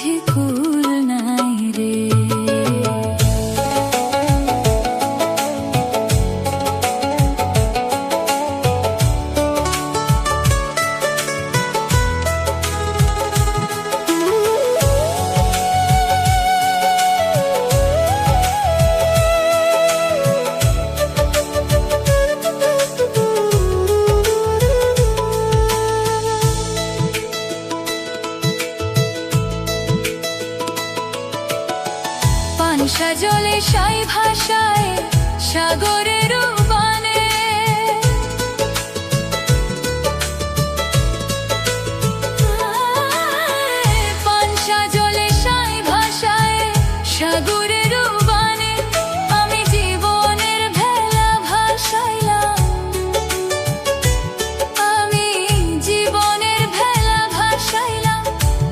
বুঝি কুল নাই রে। পানসা জলে সাই ভাষায় সাগরের বানে, পানসা জলে সাই ভাষায় সাগরের বানে আমি জীবনের ভেলা ভাসাইলাম, আমি জীবনের ভেলা ভাসাইলাম,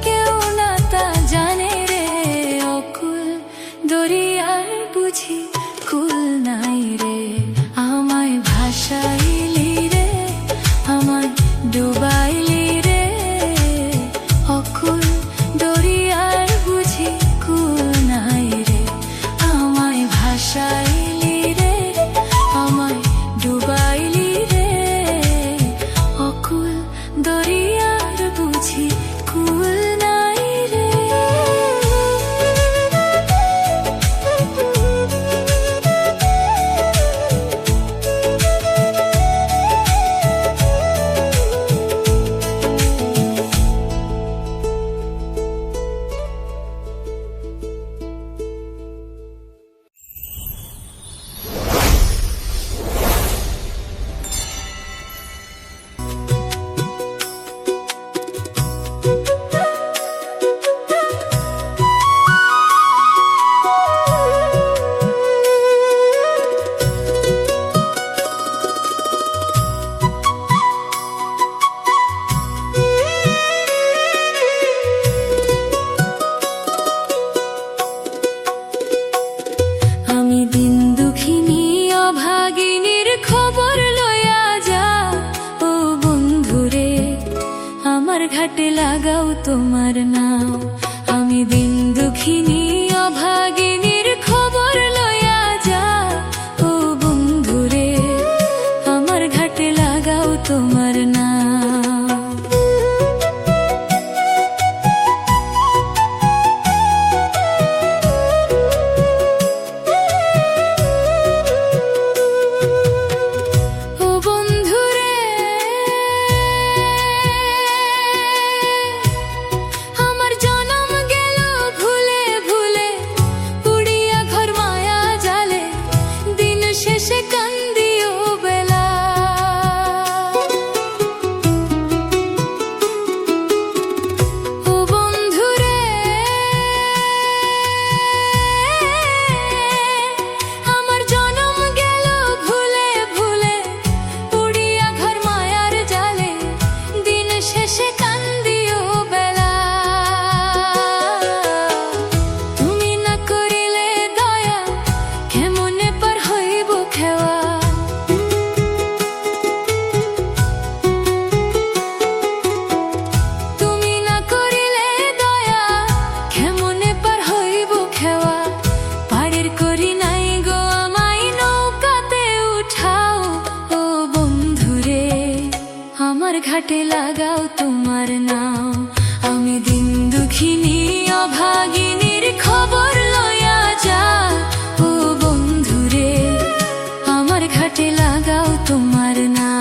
কেউ না তা জানে রে। অকুল দরিয়ার বুঝি কুল নাই রে, আমায় ভাসাইলি রে, আমায় ডুবাইলি রে। অকুল দরিয়ার বুঝি কুল নাই রে, আমায় ভাসাইলি রে, আমায় ডুবাইলি রে। অকুল দরিয়ার বুঝি কুল নাই রে। আমি দিন দুঃখিনী অভাগিনীর খবর লইয়া যা, ও বন্ধুরে আমার ঘাটে লাগাও তোমার নাও। আমি দিন দুঃখিনী অভাগিনীর খবর লইয়া যা, ও বন্ধুরে আমার ঘাটে লাগাও তোমার নাও। ঘাটে লাগাও তোমার নাও। আমি দিন দুঃখিনী অভাগিনীর খবর লইয়া যা, ও বন্ধুরে আমার ঘাটে লাগাও তোমার নাও।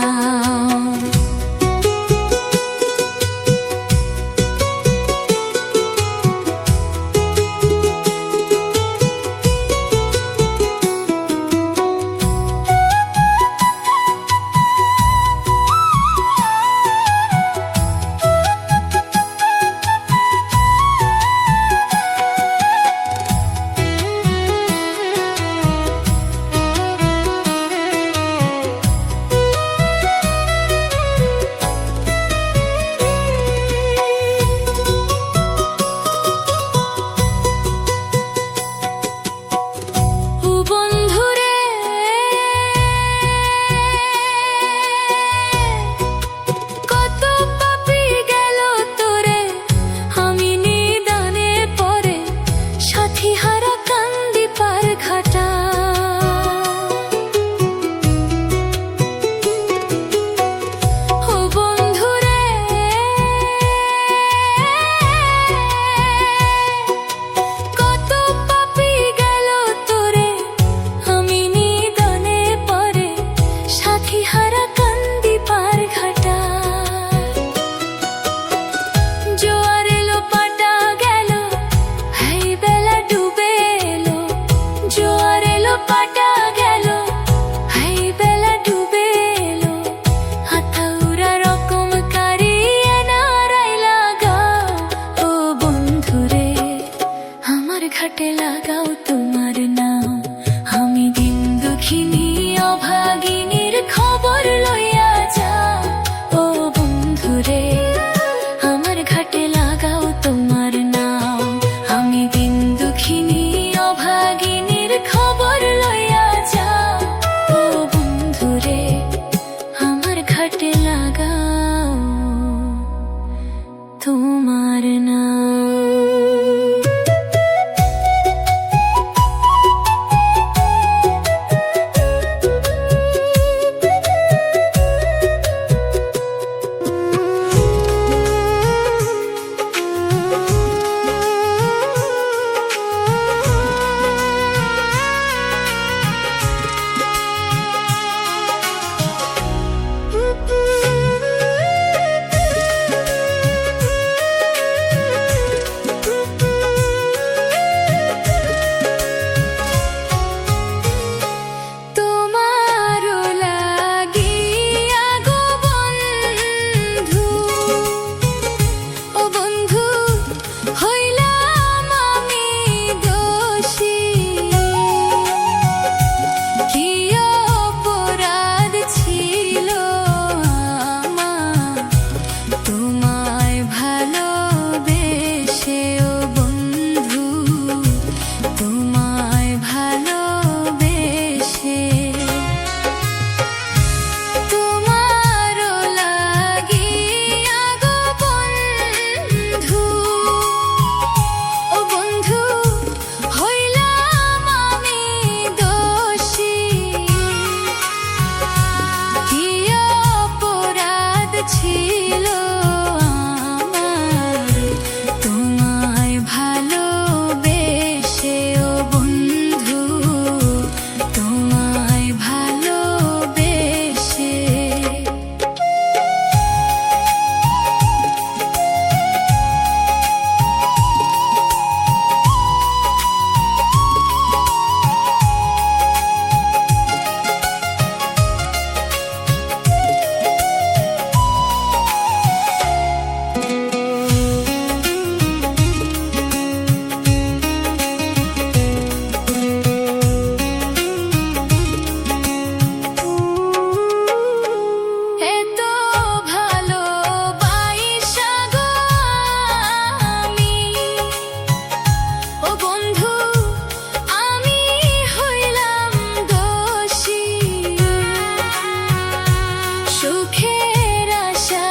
সুখের আশা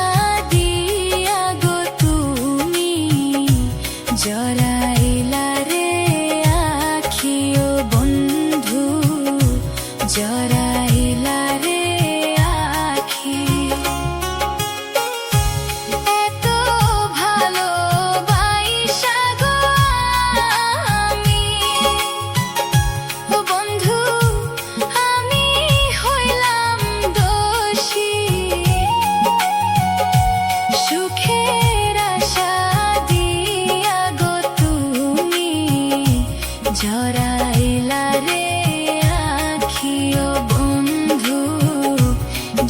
দিয়া গো তুমি জড়াইলা রে আখি ও বন্ধু, জড়াইলা রে আখি। এত ভালোবাসা গো আমি, ও বন্ধু আমি হইলাম দোষী। সুখের আশা দিয়া গো তুমি জড়াইলা রে আখি ও বন্ধু,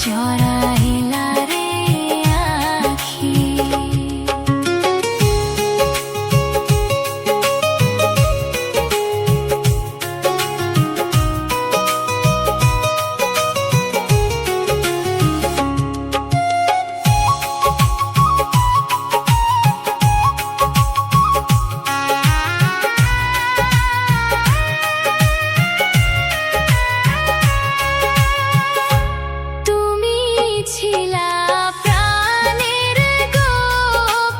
জড়াইলা রে আখি। তুমি ছিলা প্রাণের গো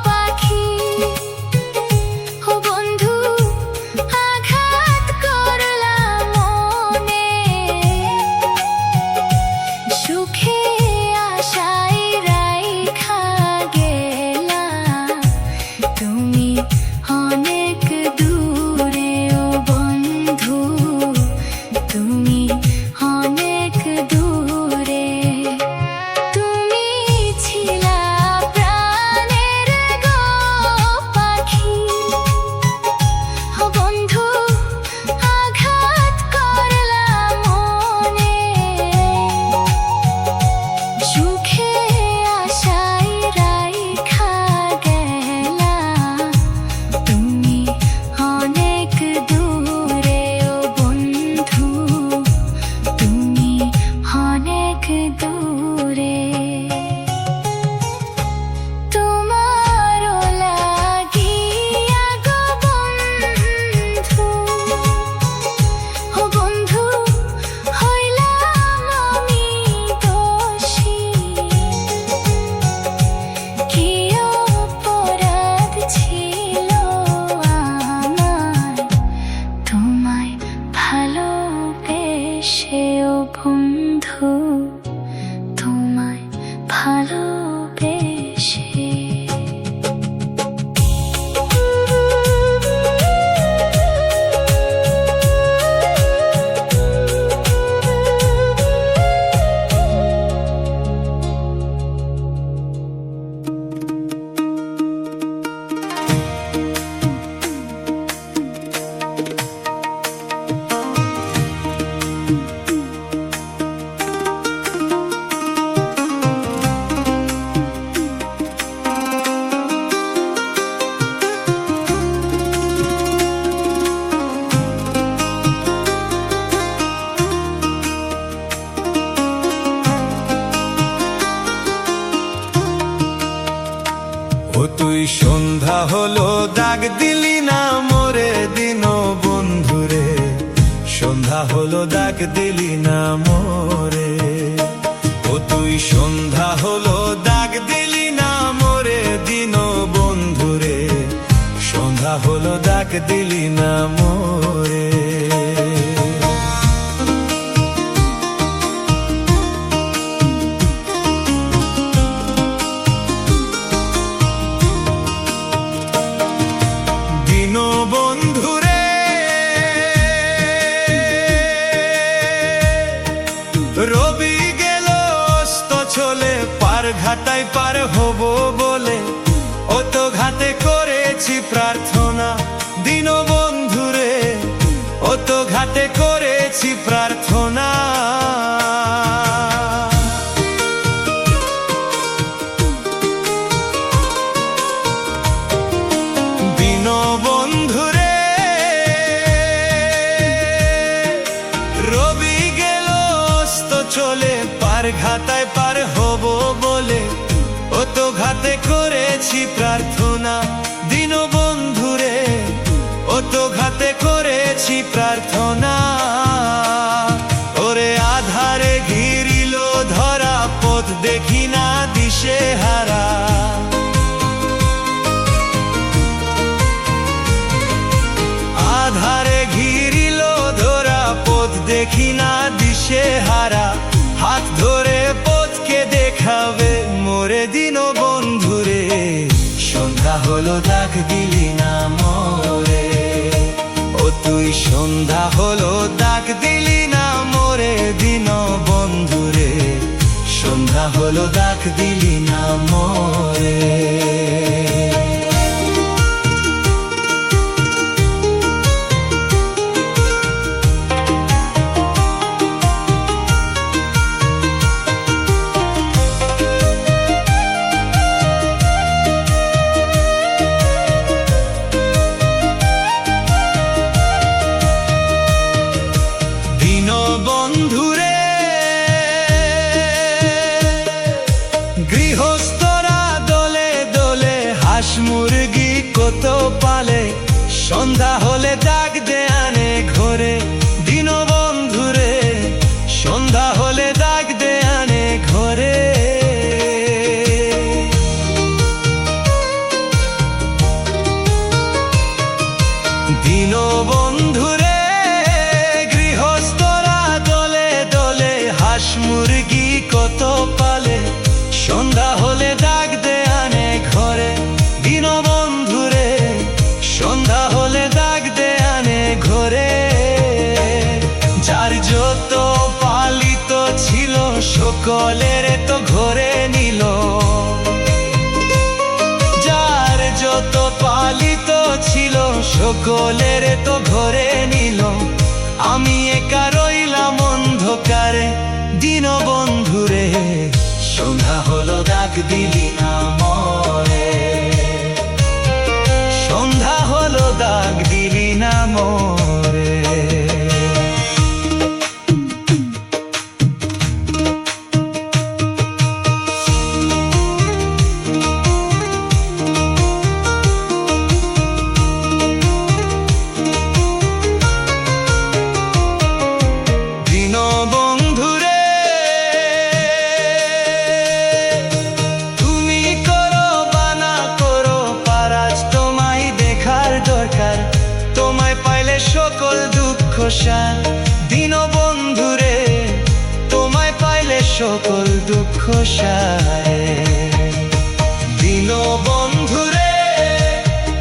পাখি, ও বন্ধু আঘাত করলা মনে। সুখে আশায় রাইখা গেলা তুমি অনেক দূরে, ও বন্ধু তুমি অনেক দূরে। তুমি ছিলা প্রাণের গো পাখি, ও বন্ধু আঘাত করলা মনে। সুখে আশায় রাইখা গেলা তুমি অনেক দূরে, ও বন্ধু তুমি অনেক দূরে। তোমারও লাগিয়া গো বন্ধু, ও বন্ধু হইলাম আমি দোষী। কি অপরাধ ছিল আমার তোমায় ভালোবেসে, ও বন্ধু তোমায় ভালোবেসে। ও তুই সন্ধ্যা হলো দাগ দিলি না মোরে দিন বন্ধুরে, সন্ধ্যা হলো দাগ দিলি না মোরে। ও তুই সন্ধ্যা হলো দাগ দিলি না মোরে দিন বন্ধুরে, সন্ধ্যা হলো দাগ দিলি না মোরে। বন্ধুরে রবি গেল অস্ত চলে, পার ঘাটায় পার হব বলে ও তো ঘাটে করেছি প্রার্থনা। দিন বন্ধুরে ও তো ঘাটে করেছি প্রার্থনা। চলে পার ঘাটায় পার হব বলে ও তো ঘাটে করেছি প্রার্থনা। দিন বন্ধুরে ও তো ঘাটে করেছি প্রার্থনা। ওরে আধারে ঘিরিল ধরা পথ দেখ দেখি না দিশে হারা। আধারে ঘিরিল ধরা পথ দেখি না দিশে হারা, হাত ধরে পথকে দেখাবে মোরে দিন বন্ধুরে। সন্ধ্যা হলো ডাক দিলি না মোরে, ও তুই সন্ধ্যা হলো ডাক দিলি না মোরে দিন বন্ধুরে। সন্ধ্যা হলো ডাক দিলি না মোরে। বন্ধুরে গৃহস্থরা দলে দলে হাঁস মুরগি কত পালে, সন্ধ্যা হলে ডাক দে আনে ঘরে দিন বন্ধুরে। সন্ধ্যা হলে ডাক দে আনে ঘরে। দিন বন্ধুরে মুরগি কত পালে, সন্ধ্যা হলে ডাক দে আনে ঘরে দিন বন্ধুরে। সন্ধ্যা হলে ডাক দে আনে ঘরে। যার যত পালিত ছিল সকলের তো ঘরে নিল, যার যত পালিত ছিল সকলের তো ঘরে নিল। আমি একা রইলাম অন্ধকারে দিন বন্ধুরে। সন্ধ্যা হলো ডাক দিলি না মোরে, সন্ধ্যা হলো ডাক দিলি না মোরে। দিন বন্ধুরে তোমায় পাইলে সকল দুঃখ সার। দিন বন্ধুরে তোমায় পাইলে সকল দুঃখ সারে। দিন বন্ধুরে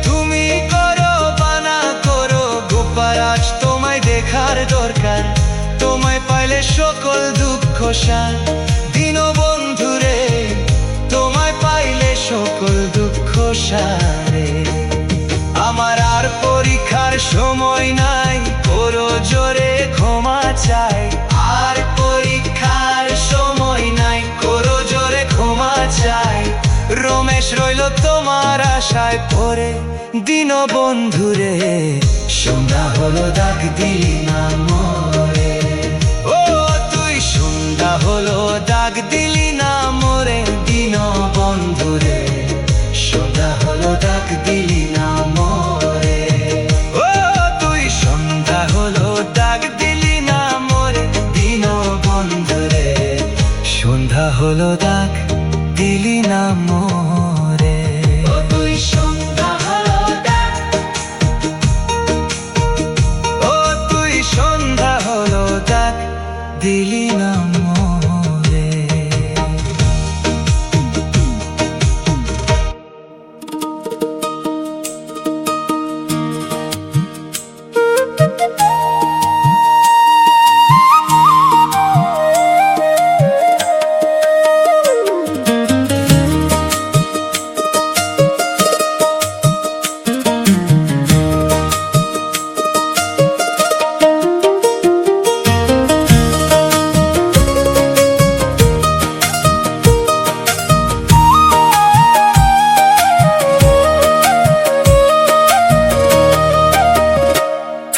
তুমি করো বানা করো গোপারাজ, তোমায় দেখার দরকার। তোমায় পাইলে সকল দুঃখ সার। দিন বন্ধুরে তোমায় পাইলে সকল দুঃখ সারে। আমার আর পরীক্ষার সময় নাই, করো জোরে ক্ষমা চাই। আর পরীক্ষার সময় নাই, করো জোরে ক্ষমা চাই। রমেশ রইল তোমার আশায় পড়ে দিন বন্ধুরে। সন্ধ্যা হলো ডাক দিলি না মোরে, ও তুই সন্ধ্যা হলো ডাক দিলি না মোরে দিন বন্ধুরে। সন্ধ্যা হলো ডাক দিলি না মোরে, ও তুই সন্ধ্যা হলো ডাক দিলি না মোরে দিন বন্ধুরে। সন্ধ্যা হলো ডাক দিলি না মোরে, ও তুই সন্ধ্যা হলো ডাক, ও তুই সন্ধ্যা হলো ডাক দিলি না মোরে।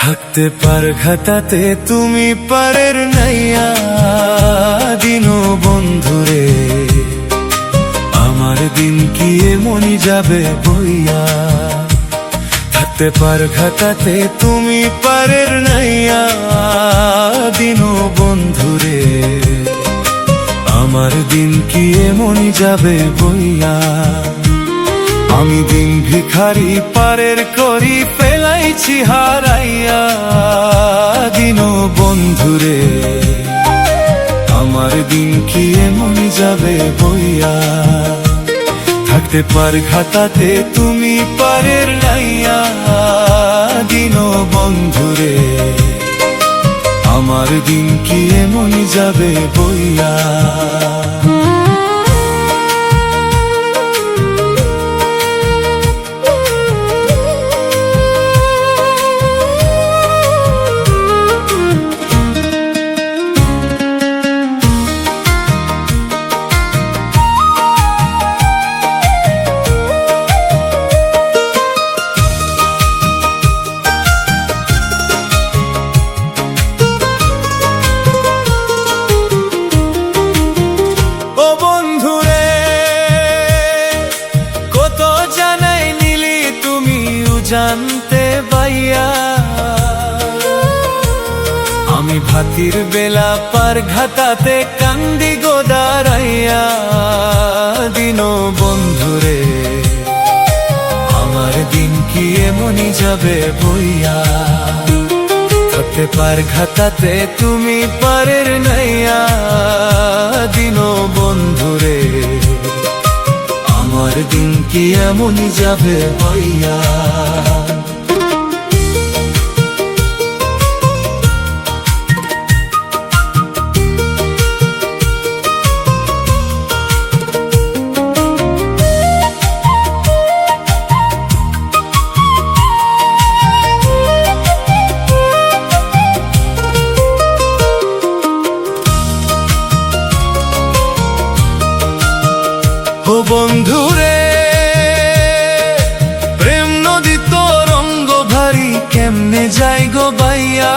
থাকতে পার ঘাটাতে তুমি পারের নাইয়া দিন বন্ধুরে। আমার দিন কি এমনই যাবে বইয়া। থাকতে পার ঘাটাতে তুমি পারের নাইয়া দিন বন্ধুরে। আমার দিন কি এমনই যাবে বইয়া, আমি দিন ভিখারি পারের করি ফেলাইছি হারাইয়া। দিন বন্ধুরে আমার দিন কি এমনই যাবে বইয়া, থাকতে পার খাতাতে তুমি পারের নাইয়া। দিন বন্ধুরে আমার দিন কি এমনই যাবে বইয়া। জানতে পাইয়া আমি ভাতির বেলা পার ঘাটাতে কান্দি গোদারাইয়া। দিন বন্ধুরে আমার দিন কি এমনই যাবে বইয়া, থাকতে পার ঘাটাতে তুমি পারের নাইয়া। দিন বন্ধুরে আমার দিন কি এমনই যাবে বইয়া। ও বন্ধুরে প্রেম নদী তো রঙ্গ ভারী কেমনে যাই গো বাইয়া।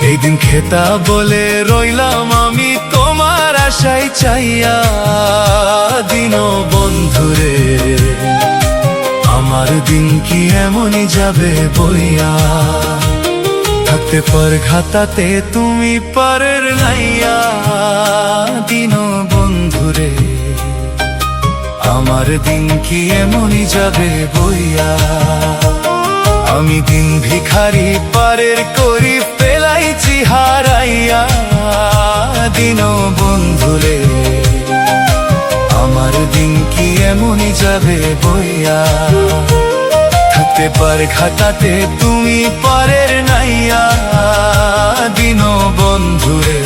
এই দিন খেতা বলে রইলাম আমি তোমার আশায় চাইয়া। দিন বন্ধুরে আমার দিন কি এমনই যাবে বইয়া, থাকতে পার ঘাটাতে তুমি পারের নাইয়া। দিন বন্ধুরে আমার দিন কি এমনই যাবে বইয়া, আমি দিন ভিখারি পারের করি ফেলাইছি হারাইয়া। দিন বন্ধুরে আমার দিন কি এমনই যাবে বইয়া, থাকতে পার খাতাতে তুমি পারের নাইয়া। দিন বন্ধুরে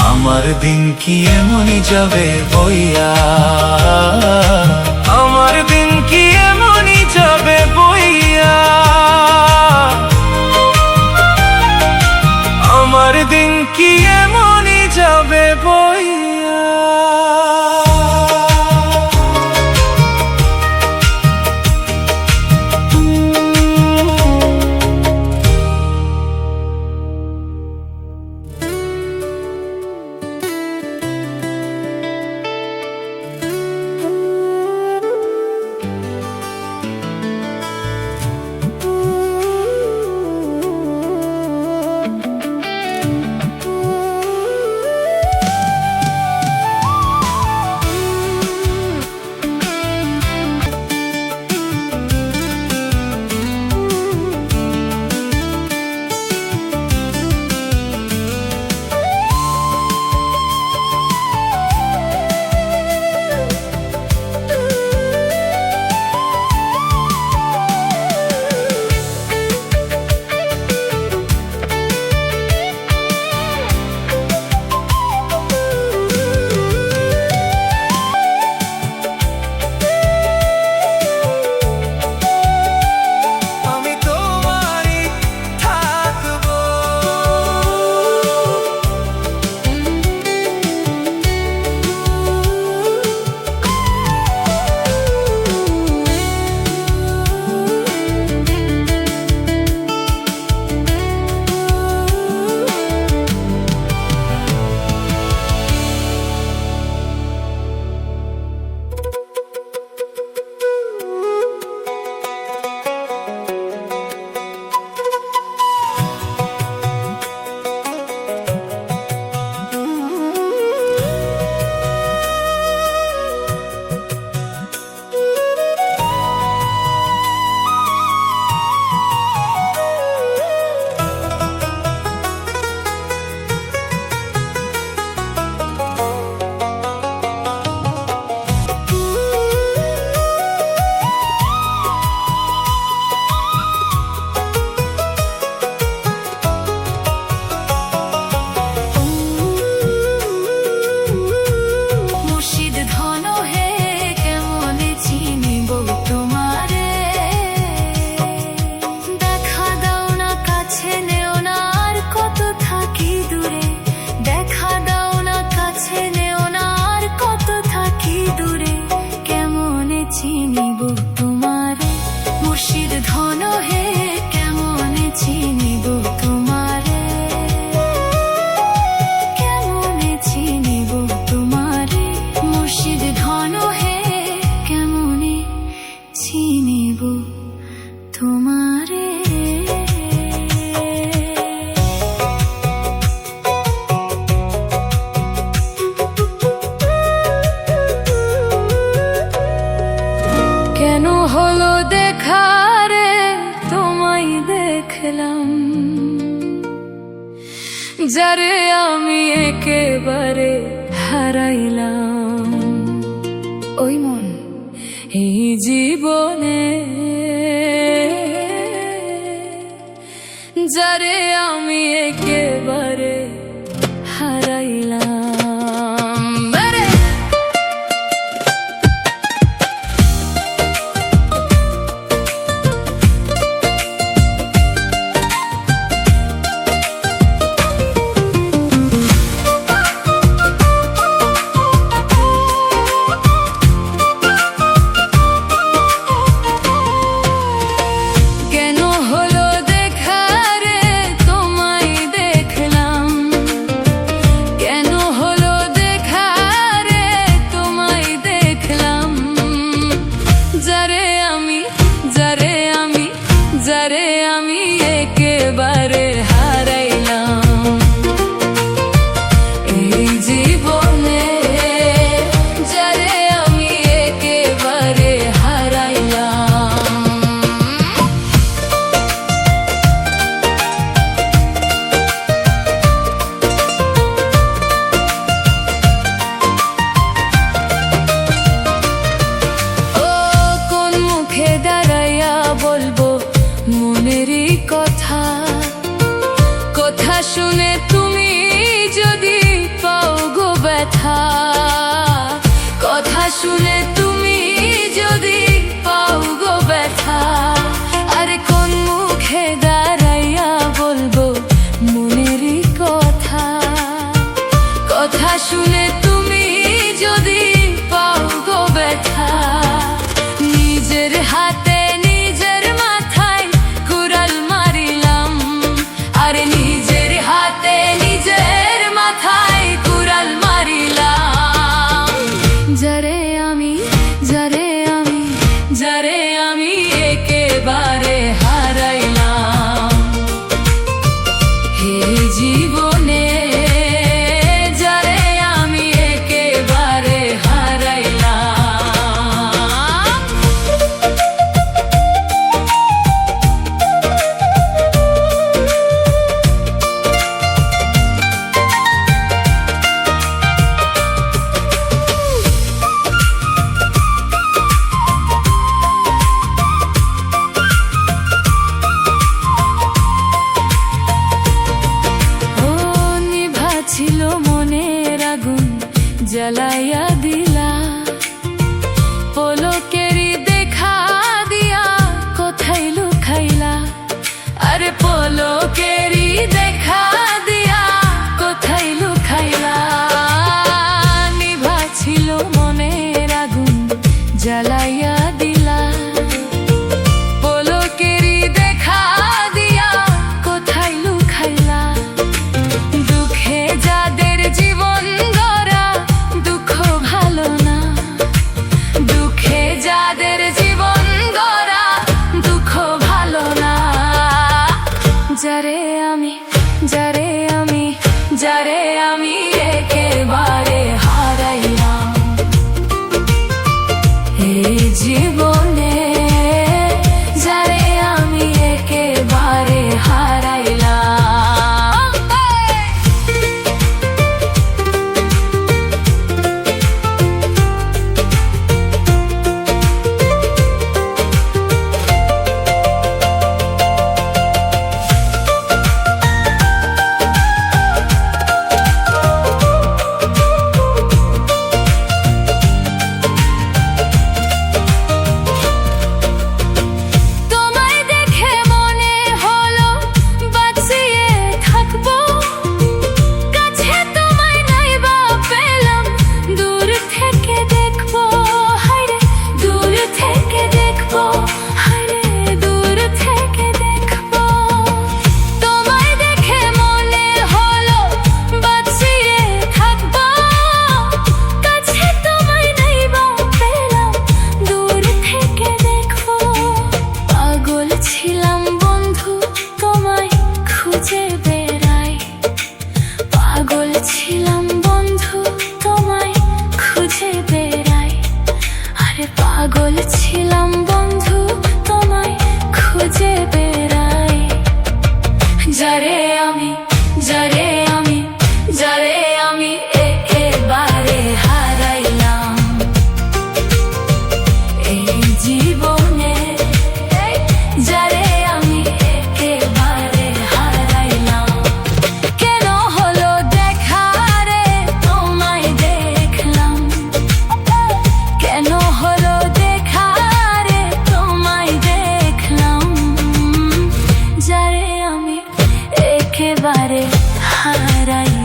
আমার দিন কি এমনই যাবে বইয়া, আমার দিন কি এমনই যাবে বইয়া, আমার দিন কি এমনই যাবে বইয়া। দেখলাম, যারে আমি একেবারে হারাইলাম। ওই মন এই জীবনে, যারে আমি একেবারে হারাইলাম। আরে কেন হলো দেখা রে তোমায় দেখলাম, কেন হলো দেখা রে তোমায় দেখলাম, যারে আমি যারে আমি যারে আমি একেবারে হারাইলাম এই জীবনে, যারে আমি একেবারে হারাইলাম। ও কোন মুখে দাঁড়াইয়া বলবো মনেরই কথা, কথা শুনে তুমি যদি পাও গো ব্যথা, কথা শুনে তুমি যদি পাও গো ব্যথা। আরে কোন মুখে দাঁড়াইয়া বলবো মনেরই কথা, কথা শুনে তুমি যদি পাও গো ব্যথা। নিজের হাতে নিজের মাথায় কুড়াল মারিলাম, আরে নিজের হাতে নিজের মাথায় কুড়াল মারিলাম, যারে আমি যারে আমি যারে আমি একেবারে হারাইলাম হে জীবনে, যারে আমি একেবারে হারাইলাম। ও নিভা ছিল মনের আগুন জ্বালাইয়া দিলা, পলকেরই দেখা দিয়া কোথায় লুকাইলা, আরে পলকেরই দেখা দিয়া কোথায় লুকাইলা। নিভা ছিল মনের আগুন জ্বালাইয়া দিলা, পলকেরই দেখা দিয়া কোথায় লুকাইলা। দুঃখে যাদের জীবন গড়া দুঃখ ভালো না, দুঃখে যাদের জীবন গড়া দুঃখ ভালো না, যারে আমি যারে একেবারে হারাই